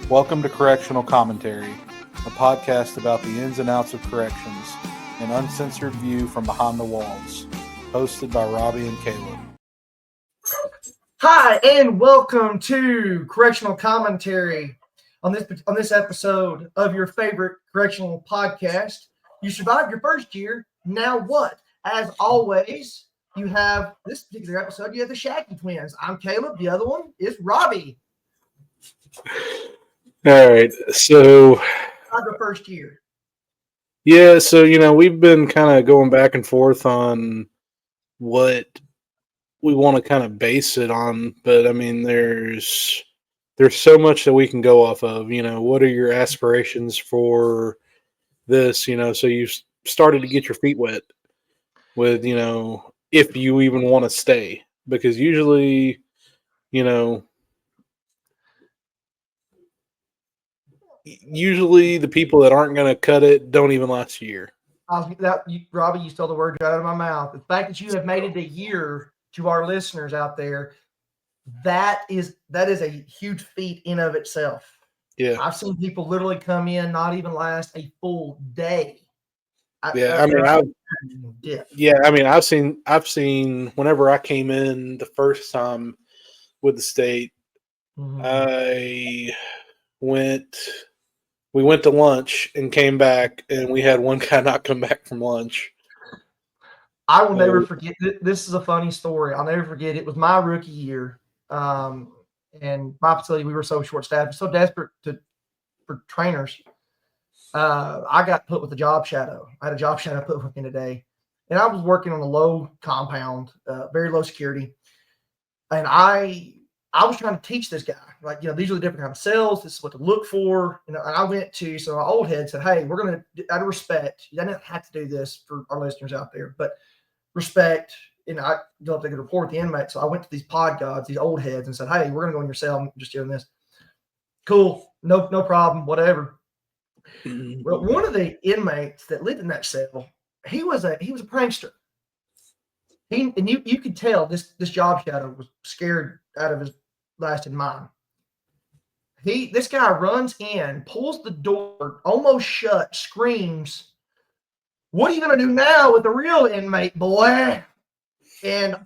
Welcome to Correctional Commentary, a podcast about the ins and outs of corrections, an uncensored view from behind the walls. Hosted by Robbie and Caleb. Hi, and welcome to Correctional Commentary. On this episode of your favorite correctional podcast, you survived your first year. Now what? As always, you have this particular episode. You have the Shaggy Twins. I'm Caleb. The other one is Robbie. All right, so The first year. yeah, so we've been kind of going back and forth on what we want to kind of base it on, but I mean, there's so much that we can go off of. What are your aspirations for this? So you started to get your feet wet with if you even want to stay, because usually the people that aren't going to cut it don't even last a year. Robbie, you stole the words right out of my mouth. The fact that you have made it a year to our listeners out there, that is a huge feat in of itself. Yeah, I've seen people literally come in, not even last a full day. I've seen whenever I came in the first time with the state, we went to lunch and came back, and we had one guy not come back from lunch. I will never forget. This is a funny story. I'll never forget. It was my rookie year, and my facility, we were so short-staffed, so desperate for trainers. I got put with a job shadow. I had a job shadow put with me today, and I was working on a low compound, very low security, and I was trying to teach this guy, like, these are the different kind of cells. This is what to look for. And I went to, so my old head said, hey, we're going to, out of respect, you don't have to do this for our listeners out there, but respect, I don't have to report the inmate. So I went to these pod gods, these old heads, and said, hey, we're going to go in your cell. I'm just doing this. Cool. No problem. Whatever. Well, one of the inmates that lived in that cell, he was a prankster. And you could tell this job shadow was scared out of his lasted mind. This guy runs in, pulls the door almost shut, screams, "What are you going to do now with the real inmate, boy?" And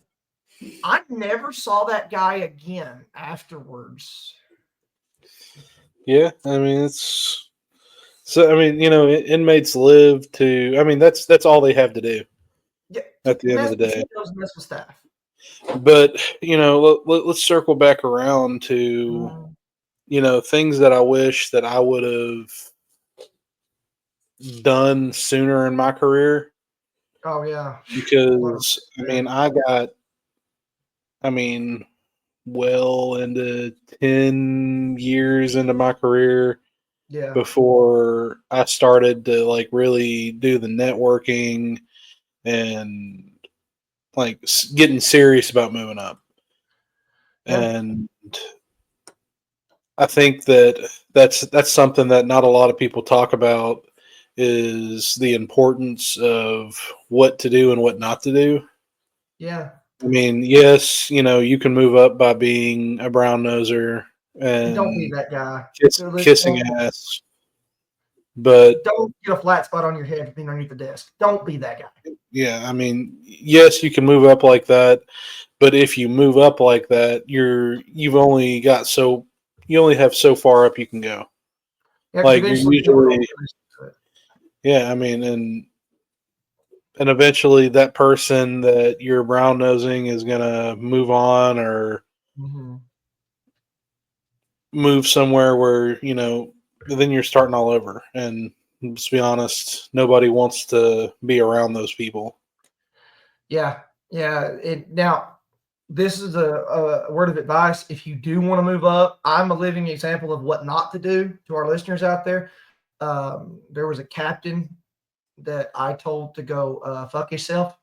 I never saw that guy again afterwards. Yeah, I mean, inmates live to, I mean, that's all they have to do. Yeah, at the end of the day. Mess with staff. But let's circle back around to things that I wish that I would have done sooner in my career. Oh yeah, because I mean, well into 10 years into my career. Yeah. Before I started to like really do the networking and like getting serious about moving up. Yeah. And I think that's something that not a lot of people talk about, is the importance of what to do and what not to do. Yeah. I mean, yes, you can move up by being a brown noser and don't be that guy. Kissing ass. But don't get a flat spot on your head being underneath the desk. Don't be that guy. Yeah, I mean, yes, you can move up like that, but if you move up like that, you only have so far up you can go. Yeah, like you're usually, yeah, I mean, and eventually that person that you're brown nosing is gonna move on or move somewhere where then you're starting all over. And let's be honest, nobody wants to be around those people. Yeah. Now, this is a word of advice. If you do want to move up, I'm a living example of what not to do to our listeners out there. There was a captain that I told to go fuck yourself.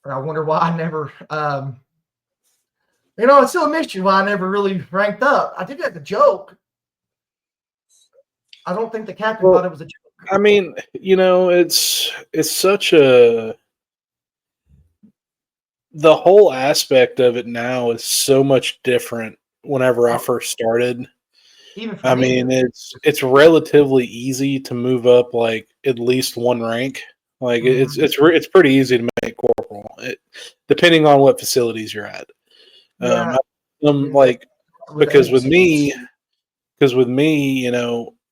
And I wonder why I never, it's still a mystery why I never really ranked up. I did that as a joke. I don't think the captain thought it was a joke. I mean, it's such a, the whole aspect of it now is so much different whenever I first started. Even for I me, mean, it's, it's, relatively it's relatively easy to move up like at least one rank. Like Mhm. it's pretty easy to make corporal, depending on what facilities you're at. Yeah, yeah, Like with the because agencies. with me,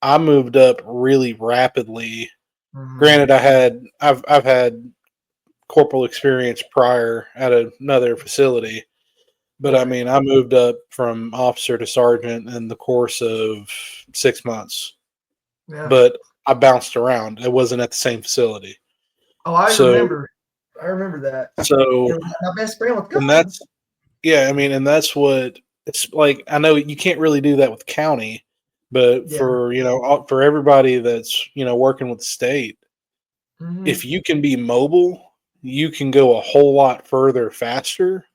I moved up really rapidly. Mhm. Granted, I've had corporal experience prior at another facility, but I Right. mean, I moved up from officer to sergeant in the course of 6 months. Yeah. But I bounced around. It wasn't at the same facility. Oh, I So remember. I remember that. so And my best friend was and gone. that's yeah, I mean, and that's what it's like. I know you can't really do that with county, but Yeah. for for everybody that's working with the state, Mhm. if you can be mobile, you can go a whole lot further faster.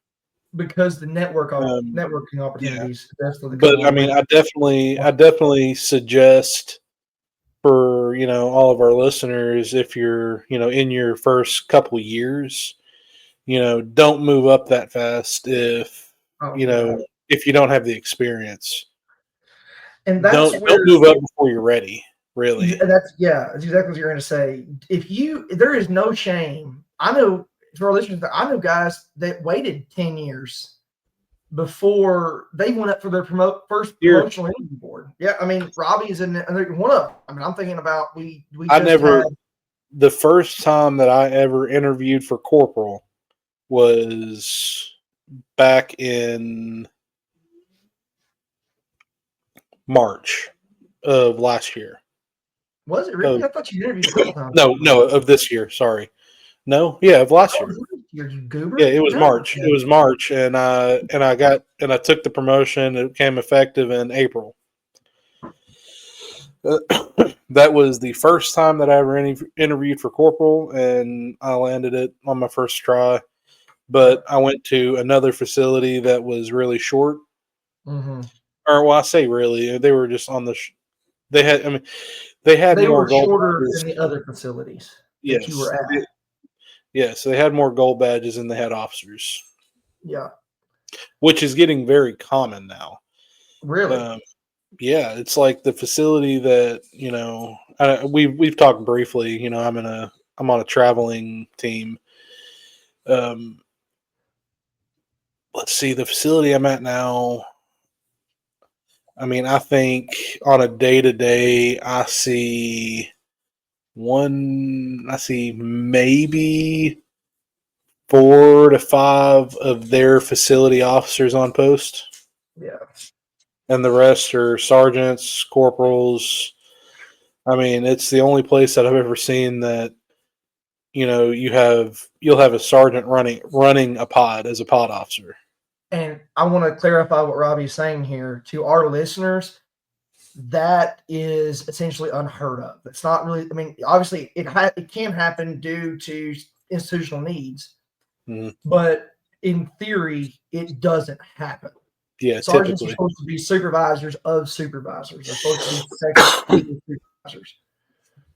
Because the Um, networking yeah, opportunities, that's what they come but I along mean, with. I definitely suggest for all of our listeners, if you're in your first couple years, don't move up that fast Oh, you yeah. know if you don't have the experience. And that's Don't where move up before you're ready, really. that's exactly what you're gonna say. There is no shame. I know for our listeners, I know guys that waited 10 years before they went up for their first You're promotional interview board. Yeah, I mean, Robbie is in one of them. I mean, I'm thinking about we I just had never The first time that I ever interviewed for corporal was back in March of last year. was it really? Of I thought you interviewed a couple times No, before. no, of this year, sorry. No, yeah, of last Oh, it year. was last year, you Yeah, goober. it was No. March. It was March, and I took the promotion. It became effective in April. That was the first time that I ever interviewed for corporal, and I landed it on my first try. Yeah. But I went to another facility that was really short, Hmm. or well, I say really, they were just on the. They had, I mean, they had They more were gold shorter than badges. the other facilities that you were Yes, at. yes, they had more gold badges than they had officers, Yeah. which is getting very common now. Really? Um, yeah, it's like the facility that we've talked briefly. I'm on a traveling team. Um, let's see, the facility I'm at now. I mean, I think on a day to day, I see maybe 4 to 5 of their facility officers on post, Yeah. and the rest are sergeants, corporals. I mean, it's the only place that I've ever seen that you'll have a sergeant running a pod as a pod officer. And I want to clarify what Robbie is saying here to our listeners. That is essentially unheard of. It's not really. I mean, obviously, it can happen due to institutional needs, Mhm. but in theory, it doesn't happen. Yeah, Sergeants are typically. supposed to be supervisors of supervisors. They're supposed to be second level supervisors.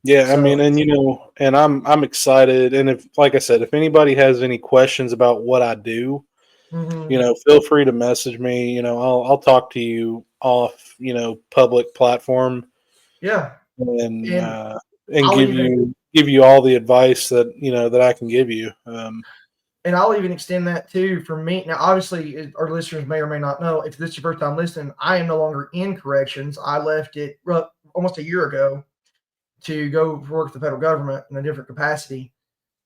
Yeah, I mean, So, and I'm excited. And if, like I said, if anybody has any questions about what I do, mhm, feel free to message me. I'll talk to you off, public platform, yeah, and and uh, and I'll even give you all the advice that that I can give you. I'll even extend that too for me. Now, obviously, our listeners may or may not know if this is your first time listening. I am no longer in corrections. I left it almost a year ago to go work for the federal government in a different capacity.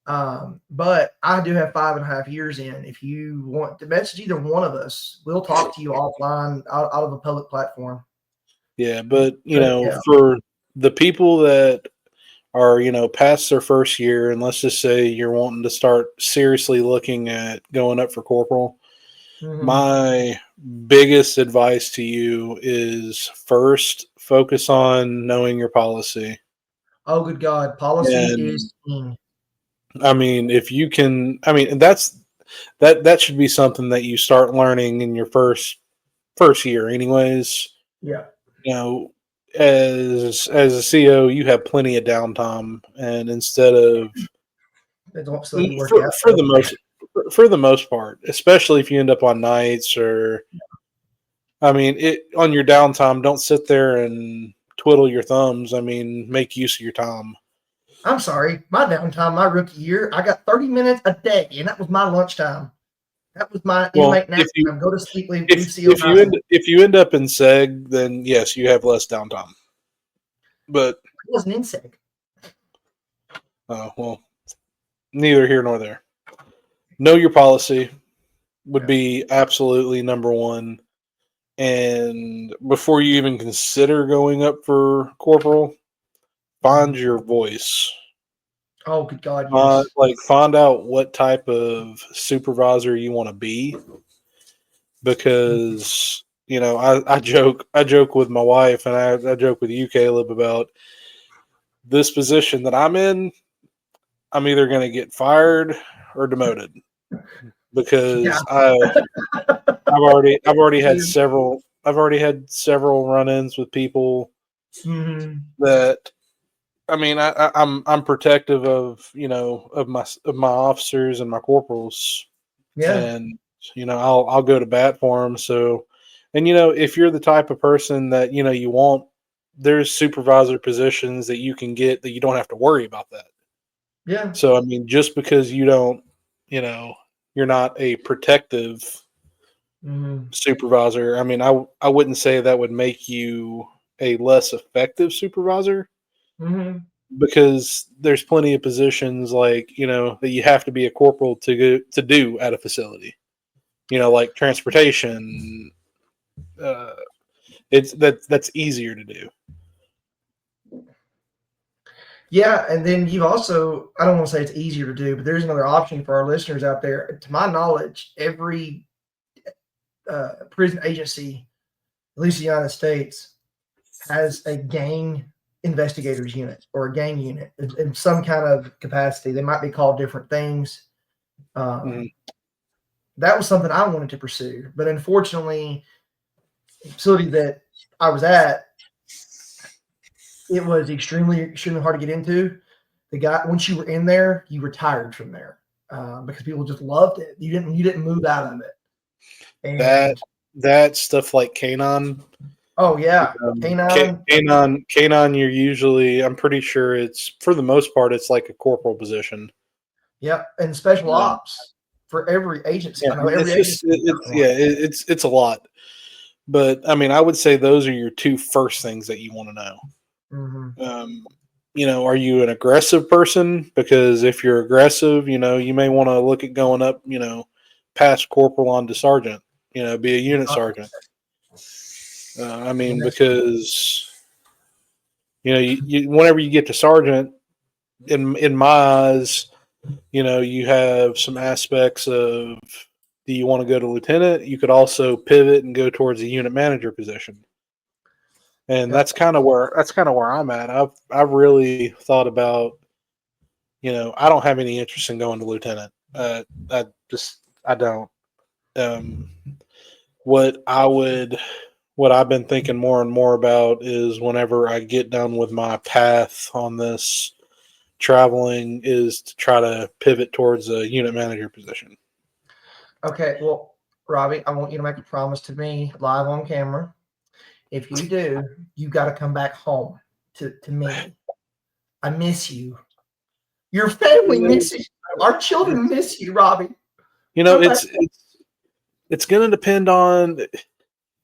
But I do have 5.5 years in. If you want to message either one of us, we'll talk to you offline out of a public platform. Yeah, but Yeah. for the people that are past their first year, and let's just say you're wanting to start seriously looking at going up for corporal, Hmm. my biggest advice to you is first focus on knowing your policy. Oh, good God. Policy And is king. I mean, if you can, I mean, that should be something that you start learning in your first year, anyways. Yeah. You know, as a CO, you have plenty of downtime, and instead of They don't still you work for out. for the most part, especially if you end up on nights or I mean, on your downtime, don't sit there and twiddle your thumbs. I mean, make use of your time. I'm sorry, my downtime, my rookie year, I got 30 minutes a day, and that was my lunchtime. That was my Well, inmate nap time. Go to sleep, leave if you end up in seg, then yes, you have less downtime. But It was an insect. well, neither here nor there. Know your policy would be absolutely number one. And before you even consider going up for corporal, find your voice. Oh, good God, yes. Find out what type of supervisor you want to be, because I joke with my wife, and I joke with you, Caleb, about this position that I'm in. I'm either going to get fired or demoted, because I've already had several run-ins with people that, I mean, I'm protective of of my officers and my corporals, and I'll go to bat for them. So, and if you're the type of person that you want, there's supervisor positions that you can get that you don't have to worry about that. Yeah. So, I mean, just because you don't, you're not a protective supervisor. I mean, I wouldn't say that would make you a less effective supervisor, because there's plenty of positions like that you have to be a corporal to do at a facility. Like transportation. That's easier to do. Yeah, and then you've also, I don't want to say it's easier to do, but there's another option for our listeners out there. To my knowledge, every prison agency, at least the United States, has a gang investigators unit or a gang unit in some kind of capacity. They might be called different things. That was something I wanted to pursue, but unfortunately, the facility that I was at, it was extremely hard to get into. The guy, once you were in there, you retired from there because people just loved it. You didn't move out of it. And that stuff like Canon. Oh yeah, Canon. You're usually, I'm pretty sure it's, for the most part, it's like a corporal position. Yep, and special ops for every agency. I know every agency. It's a lot. But I mean, I would say those are your two first things that you want to know. Are you an aggressive person? Because if you're aggressive, you may want to look at going up, past corporal on to sergeant, be a unit sergeant. I mean, because, whenever you get to sergeant, in my eyes, you have some aspects of, do you want to go to lieutenant? You could also pivot and go towards a unit manager position. And that's kind of where I'm at. I've really thought about, I don't have any interest in going to lieutenant. I don't. What I've been thinking more and more about is, whenever I get done with my path on this traveling, is to try to pivot towards a unit manager position. Okay, well, Robbie, I want you to make a promise to me live on camera. If you do, you got to come back home to me. I miss you. Your family misses you. Our children miss you, Robbie. It's going to depend on.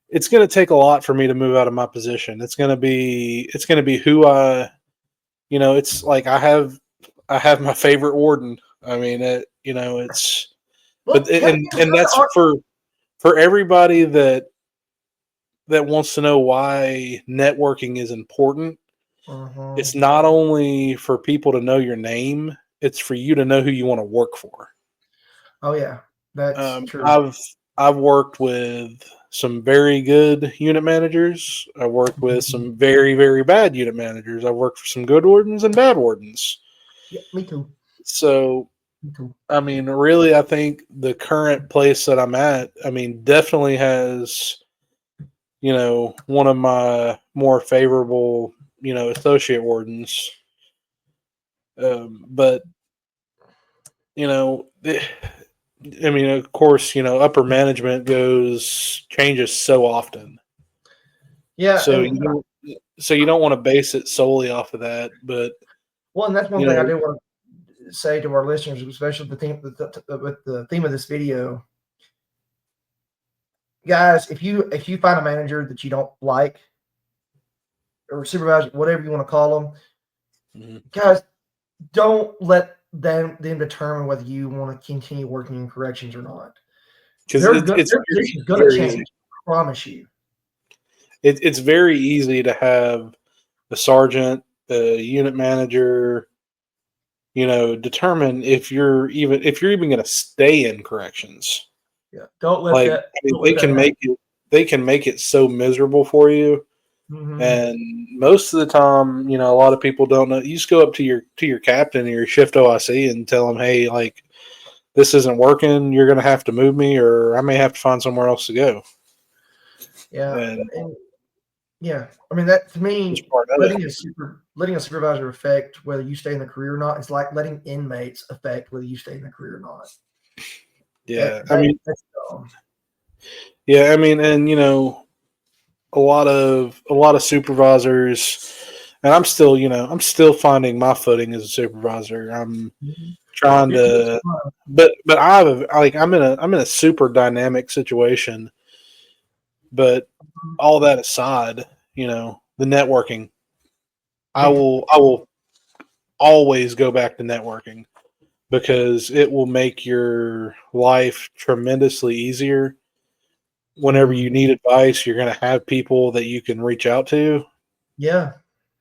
It's going to take a lot for me to move out of my position. It's going to be who I. It's like I have my favorite warden. I mean, it's. Well, but and that's for everybody that wants to know why networking is important. It's not only for people to know your name; it's for you to know who you want to work for. Oh yeah, that's true. I've worked with some very good unit managers. I worked with some very, very bad unit managers. I've worked for some good wardens and bad wardens. Yeah, me too. So, I mean, really, I think the current place that I'm at, I mean, definitely has, one of my more favorable, associate wardens. But, I mean, of course, upper management changes so often. Yeah, So and you don't want to base it solely off of that, but well, and that's one you thing I know, do want to say to our listeners, especially with the theme of this video, guys. If you find a manager that you don't like, or supervisor, whatever you want to call them, mhm. guys, don't let them determine whether you want to continue working in corrections or not. Because Their position's gonna change. I promise you. it's very easy to have a sergeant, a unit manager, determine if you're even going to stay in corrections. Yeah, don't let Like, that. I mean, Don't let that happen. they can make it so miserable for you. Mm-hmm. And most of the time, a lot of people don't know. You just go up to your captain or your shift OIC and tell them, "Hey, like this isn't working. You're going to have to move me, or I may have to find somewhere else to go." Yeah, And and yeah, I mean that to it's me, part of it. letting a supervisor affect whether you stay in the career or not. It's like letting inmates affect whether you stay in the career or not. Yeah, I mean, That's dumb. yeah, I mean, and a lot of supervisors, and I'm still finding my footing as a supervisor. I'm Mm-hmm. trying You're doing to, fine. but I'm in a super dynamic situation. But all that aside, the networking, Big time. I will always go back to networking because it will make your life tremendously easier. Whenever you Mm, need advice, you're going to have people that you can reach out to, yeah,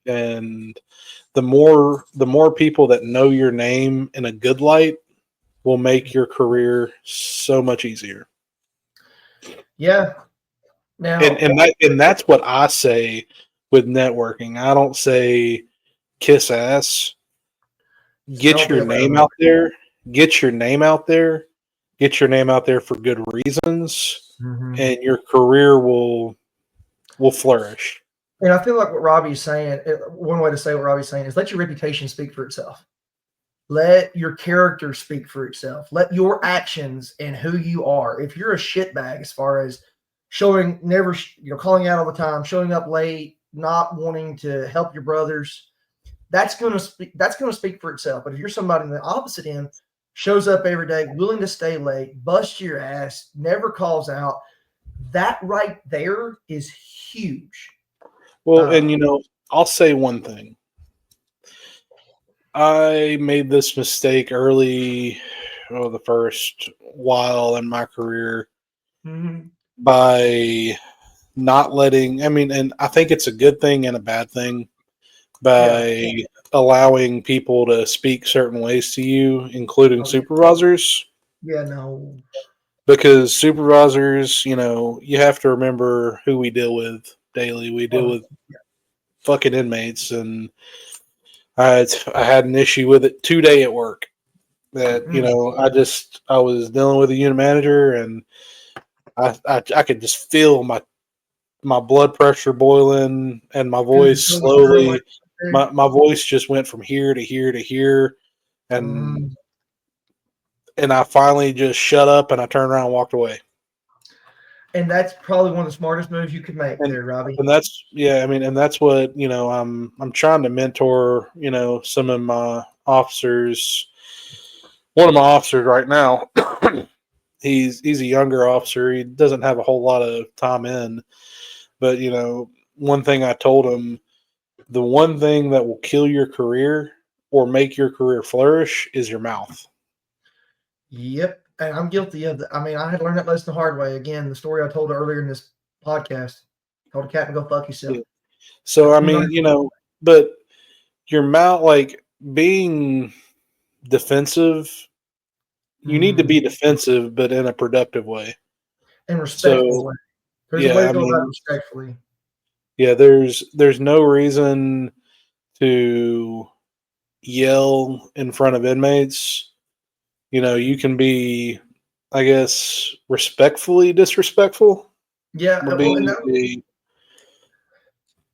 and the more people that know your name in a good light will make your career so much easier. yeah. And Now, and that and that's what I say with networking. I don't say kiss ass. Get don't be your a name lover. out there. Get your name out there. Get your name out there for good reasons, Mm-hmm. and your career will flourish. And I feel like what Robbie's saying, one way to say what Robbie's saying is let your reputation speak for itself. Let your character speak for itself. Let your actions and who you are. If you're a shitbag as far as showing never, calling out all the time, showing up late, not wanting to help your brothers, that's gonna speak. That's gonna speak for itself. But if you're somebody in the opposite end, shows up every day, willing to stay late, bust your ass, never calls out, that right there is huge. Well, and Uh, I'll say one thing. I made this mistake early, the first while in my career mhm. by not letting. I mean, and I think it's a good thing and a bad thing Yeah. by allowing people to speak certain ways to you, including Oh, yeah. supervisors. Yeah. No. Because supervisors, you have to remember who we deal with daily. We deal Oh, with fucking inmates, and I had an issue with it today at work. That mm, I was dealing with a unit manager, and I could just feel my blood pressure boiling and my because voice it's going through like slowly. My voice just went from here to here to here, and mm, I finally just shut up and I turned around and walked away. and that's probably one of the smartest moves you could make And there, Robbie. that's yeah, I mean, and that's what I'm trying to mentor some of my officers. One of my officers right now, he's a younger officer. He doesn't have a whole lot of time in, but one thing I told him, the one thing that will kill your career or make your career flourish is your mouth. Yep. And I'm guilty of that. I mean, I had to learn that lesson the hard way. Again, the story I told earlier in this podcast. Told a cat to go fuck yourself. Yeah. So I You learn. mean, but your mouth, like being defensive, you need to Mm, be defensive, but in a productive way. and respectful So way. There's a way yeah, to I go about it mean, respectfully. yeah, there's no reason to yell in front of inmates. You can be, I guess, respectfully disrespectful, Yeah. but Well,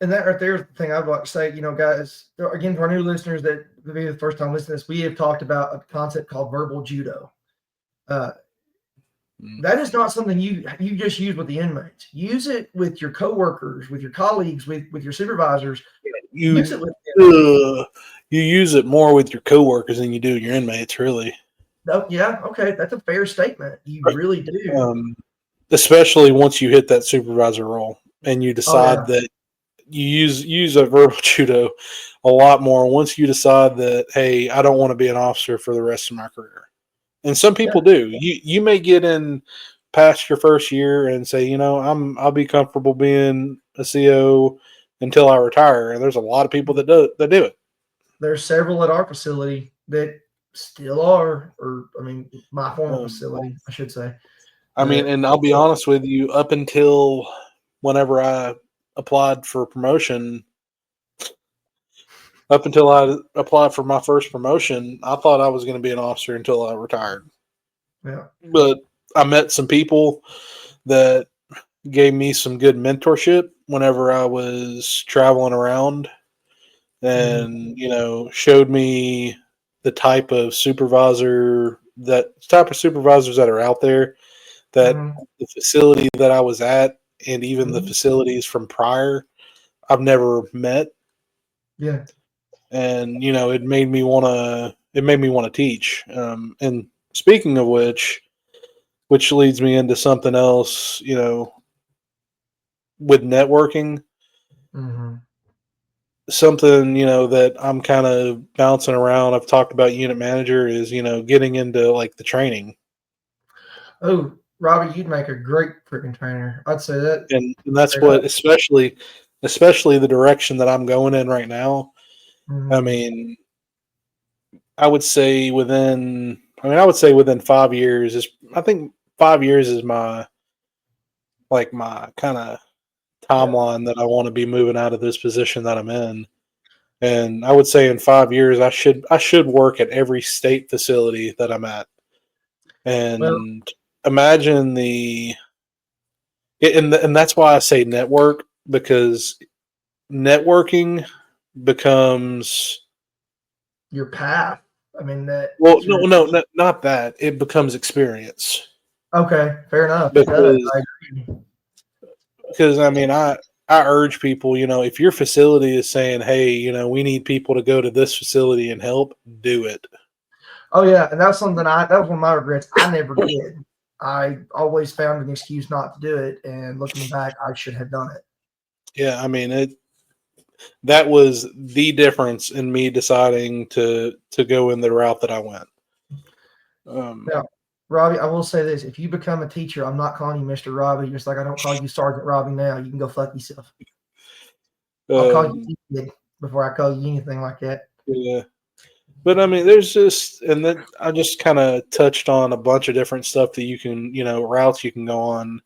and that right there is the thing I'd like to say, guys, again, for our new listeners that may be the first time listening to this, we have talked about a concept called verbal judo. Uh, That is not something you just use with the inmates. Use it with your coworkers, with your colleagues, with your supervisors. Use it with you use it more with your coworkers than you do your inmates, really. Oh, yeah, okay, that's a fair statement. You really do. Especially once you hit that supervisor role and you Oh, decide yeah. that you use a verbal judo a lot more once you decide that, hey, I don't want to be an officer for the rest of my career. And some Yeah. people do. You may get in past your first year and say, I'll be comfortable being a CO until I retire. And there's a lot of people that do it. There's several at our facility that still are, or I mean, my former Um, facility, I should say. I mean, and I'll be honest with you, up until whenever I applied for promotion, up until I applied for my first promotion, I thought I was going to be an officer until I retired. Yeah. But I met some people that gave me some good mentorship whenever I was traveling around and, showed me the type of supervisors that are out there, that the facility that I was at and even the facilities from prior I've never met. Yeah. And it made me want to teach. And speaking of which leads me into something else, with networking. Mm-hmm. Something that I'm kind of bouncing around. I've talked about unit manager is getting into like the training, Oh, Robbie, you'd make a great freaking trainer. I'd say that and that's straight up. what especially the direction that I'm going in right now. I Mm-hmm. mean, I would say within 5 years is I think 5 years is my kind of Yeah. timeline that I want to be moving out of this position that I'm in. And I would say in 5 years I should work at every state facility that I'm at. Well, And imagine and that's why I say network, because networking becomes, your path. I mean, well, that's no, your. no, not that. It becomes experience. Okay, fair enough. It does. Because I agree. I mean, I urge people, if your facility is saying, hey, we need people to go to this facility and help, do it. Oh yeah, and that's something that was one of my regrets. I never did. I always found an excuse not to do it, and looking back, I should have done it. Yeah, I mean, that was the difference in me deciding to go in the route that I went. Now, Robbie, I will say this: if you become a teacher, I'm not calling you Mr. Robbie. Just like I don't call you Sergeant Robbie now. You can go fuck yourself. I'll call Um, you kid before I call you anything like that. yeah. But I mean, there's just, and then I just kind of touched on a bunch of different stuff that you can, routes you can go on.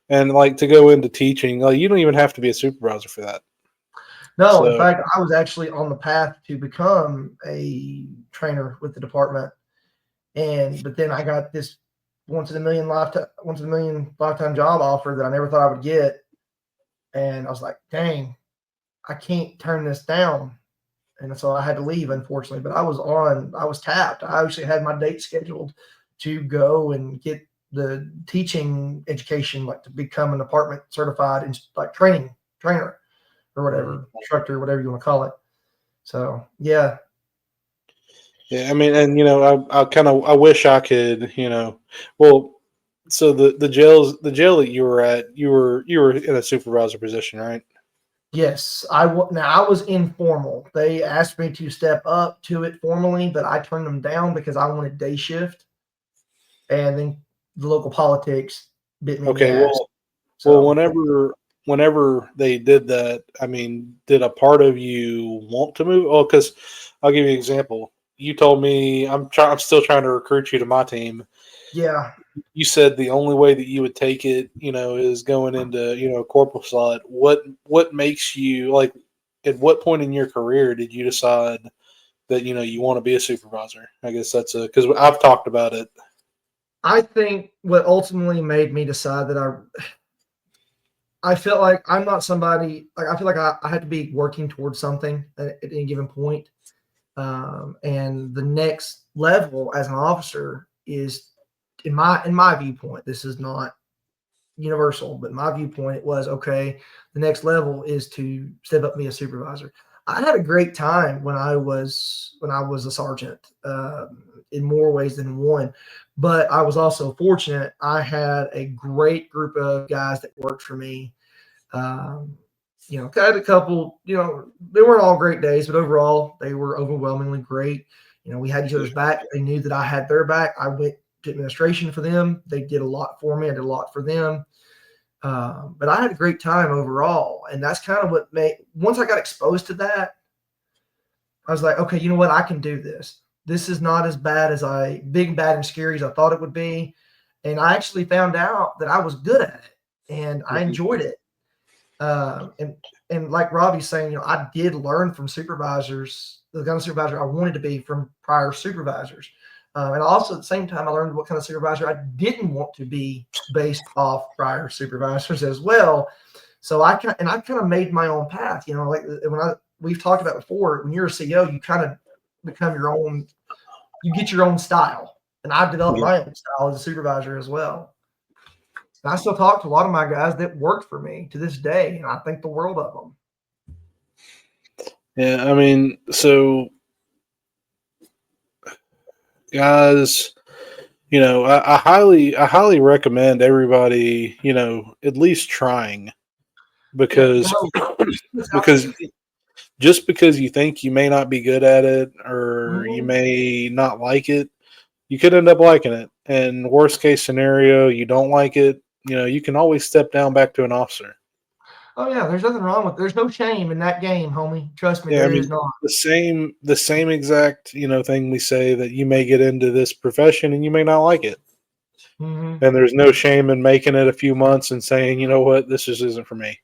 And like to go into teaching, like you don't even have to be a supervisor for that. No, in So, fact, I was actually on the path to become a trainer with the department, but then I got this once in a million lifetime job offer that I never thought I would get, and I was like, dang, I can't turn this down. And so I had to leave, unfortunately. But I was tapped. I actually had my date scheduled to go and get the teaching education, like to become an department certified and like trainer or whatever, instructor, whatever you want to call it. So yeah. yeah, I mean, and I wish I could, well, so the jail that you were at, you were in a supervisor position, right? Yes, now I was informal. They asked me to step up to it formally, but I turned them down because I wanted day shift, and then the local politics bit me in the Okay, ass. well, So whenever they did that, I mean, did a part of you want to move? Oh, because I'll give you an example. You told me I'm still trying to recruit you to my team. yeah, You said the only way that you would take it, is going into, corporal slot. What makes you like? At what point in your career did you decide that you want to be a supervisor? I guess that's because I've talked about it. I think what ultimately made me decide that I felt like I'm not somebody like I feel like I had to be working towards something at any given point. And the next level as an officer is in my viewpoint, this is not universal, but my viewpoint, it was okay. The next level is to step up and be a supervisor. I had a great time when I was a sergeant, in more ways than one. But I was also fortunate. I had a great group of guys that worked for me. Um, I had a couple. They weren't all great days, but overall, they were overwhelmingly great. We had each other's back. They knew that I had their back. I went to administration for them. They did a lot for me. I did a lot for them. But I had a great time overall. And that's kind of what once I got exposed to that, I was like, okay, you know what? I can do this. This is not as bad big, bad, and scary as I thought it would be. And I actually found out that I was good at it and I enjoyed it. And like Robbie's saying, I did learn from supervisors, the kind of supervisor I wanted to be from prior supervisors. And also at the same time, I learned what kind of supervisor I didn't want to be based off prior supervisors as well. So I kind of made my own path. Like we've talked about before, when you're a CO, you kind of become your own. You get your own style, and I've developed my own style as a supervisor as well. And I still talk to a lot of my guys that worked for me to this day, and I think the world of them. Yeah, I mean, so guys, I highly recommend everybody, at least trying, because because just because you think you may not be good at it or you may not like it, you could end up liking it. And worst case scenario, you don't like it, you can always step down back to an officer. Oh yeah, there's nothing wrong with. There's no shame in that game, homie. Trust me, Yeah, there is not. The same exact thing we say, that you may get into this profession and you may not like it, and there's no shame in making it a few months and saying, you know what, this just isn't for me.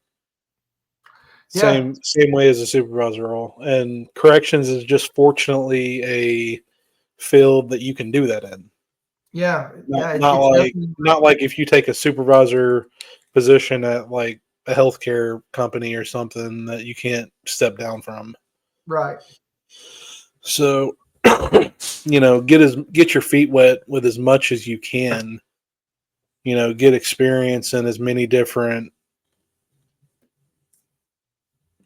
Same way as a supervisor role, and corrections is just fortunately a field that you can do that in. Yeah, Not like if you take a supervisor position at like a healthcare company or something that you can't step down from. Right. So, get your feet wet with as much as you can. Get experience in as many different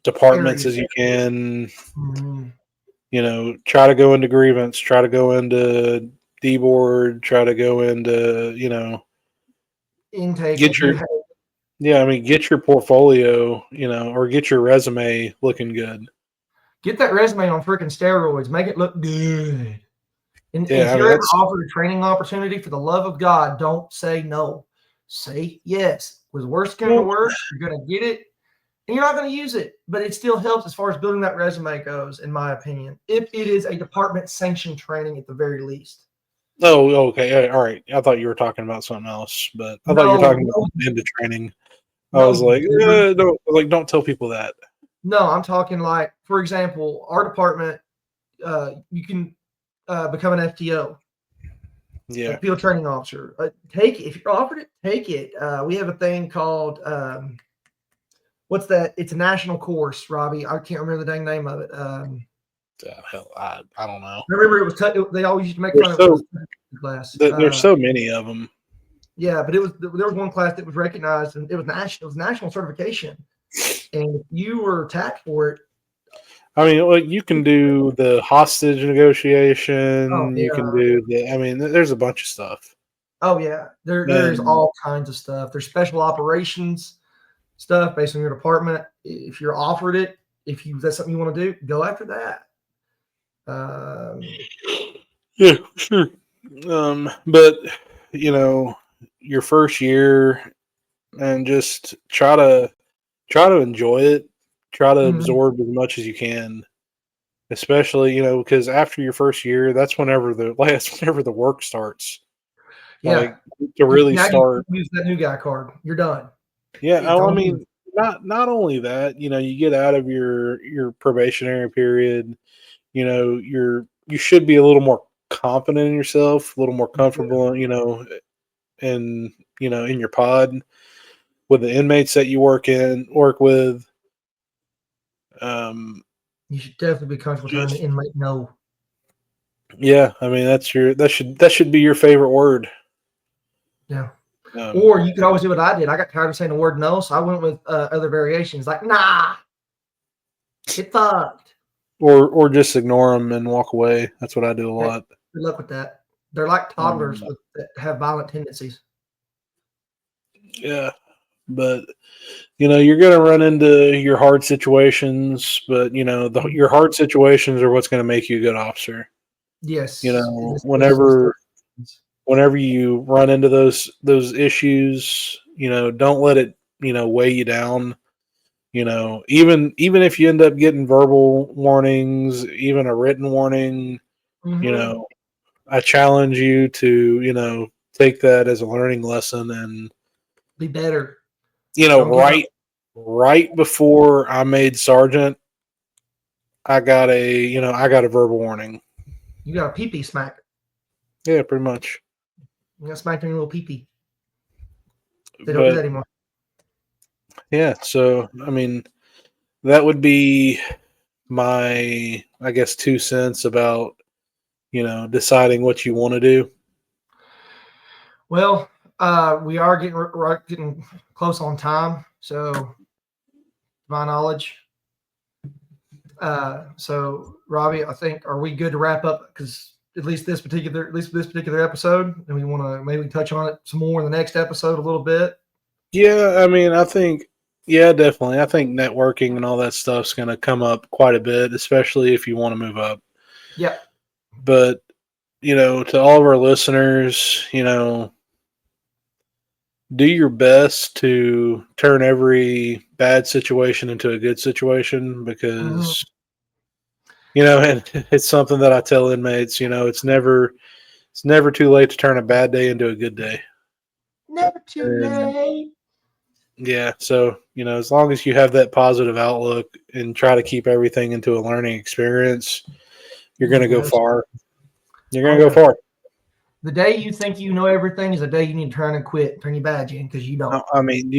departments as you can. Try to go into grievance, try to go into D board, try to go into intake. Get your portfolio, or get your resume looking good. Get that resume on freaking steroids. Make it look good. And if you're ever offered a training opportunity, for the love of God, don't say no. Say yes. With worst come to worst, you're going to get it, and you're not going to use it. But it still helps as far as building that resume goes, in my opinion, if it is a department-sanctioned training at the very least. Oh, okay. All right. I thought you were talking about something else, but I thought you were talking about into training. I was like, don't tell people that. No, I'm talking like, for example, our department, you can become an FTO. Yeah. Field training officer. Take it. If you're offered it, take it. We have a thing called, what's that? It's a national course, Robbie. I can't remember the dang name of it. Hell, I don't know. I remember it was they always used to make fun of it class. There's so many of them. Yeah, but there was one class that was recognized, and it was national certification. And if you were tapped for it, I mean, you can do the hostage negotiation. You can do there's a bunch of stuff. Oh yeah, there's all kinds of stuff. There's special operations stuff based on your department. If you're offered it, that's something you want to do, go after that. Yeah, sure. But your first year, and just try to enjoy it. Try to absorb as much as you can, especially because after your first year, that's whenever the work starts. Yeah, like, to really start. Use that new guy card. You're done. Yeah, I mean, not only that. You get out of your probationary period. You should be a little more confident in yourself, a little more comfortable. In your pod with the inmates that you work with. You should definitely be comfortable telling the inmate no. Yeah, I mean that should be your favorite word. Yeah. Or you could always do what I did. I got tired of saying the word no, so I went with other variations like nah, get fucked. Or just ignore them and walk away. That's what I do a lot. Good luck with that. They're like toddlers that have violent tendencies. Yeah, but you're going to run into your hard situations, but your hard situations are what's going to make you a good officer. Yes. Whenever you run into those issues, don't let it weigh you down. Even if you end up getting verbal warnings, even a written warning, I challenge you to take that as a learning lesson and be better. Right before I made sergeant, I got a verbal warning. You got a pee-pee smack. Yeah, pretty much. You got smacked in your little pee-pee. They don't do that anymore. Yeah, so I mean, that would be my, I guess, 2 cents about deciding what you want to do. Well, we are getting close on time, so to my knowledge. So Robbie, I think, are we good to wrap up? Because at least this particular episode, and we want to maybe touch on it some more in the next episode a little bit. Yeah, I mean, I think, definitely. I think networking and all that stuff's going to come up quite a bit, especially if you want to move up. Yeah. But, to all of our listeners, do your best to turn every bad situation into a good situation because, and it's something that I tell inmates, it's never too late to turn a bad day into a good day. Never too late. Yeah. So, as long as you have that positive outlook and try to keep everything into a learning experience, you're going to go far. You're going to go far. The day you think you know everything is the day you need to turn and quit, turn your badge in, because you don't. I mean,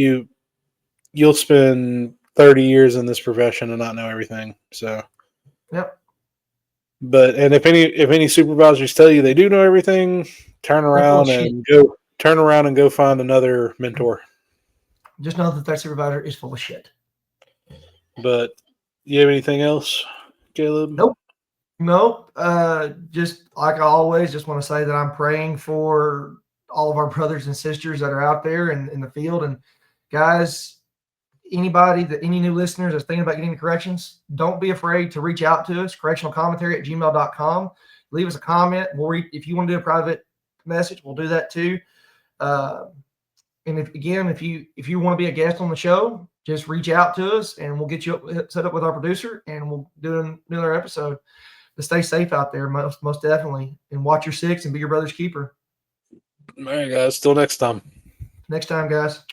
you'll spend 30 years in this profession and not know everything. So, yep. But if any supervisors tell you they do know everything, turn around and go find another mentor. Just know that supervisor is full of shit. But you have anything else, Caleb? Nope. Just like I always, just want to say that I'm praying for all of our brothers and sisters that are out there in the field. And guys, any new listeners that's thinking about getting into corrections, don't be afraid to reach out to us, correctionalcommentary@gmail.com. Leave us a comment. We'll read, if you want to do a private message, we'll do that too. And if you want to be a guest on the show, just reach out to us and we'll get you set up with our producer and we'll do another episode. But stay safe out there, most definitely, and watch your six and be your brother's keeper. All right, guys. Till next time. Next time, guys.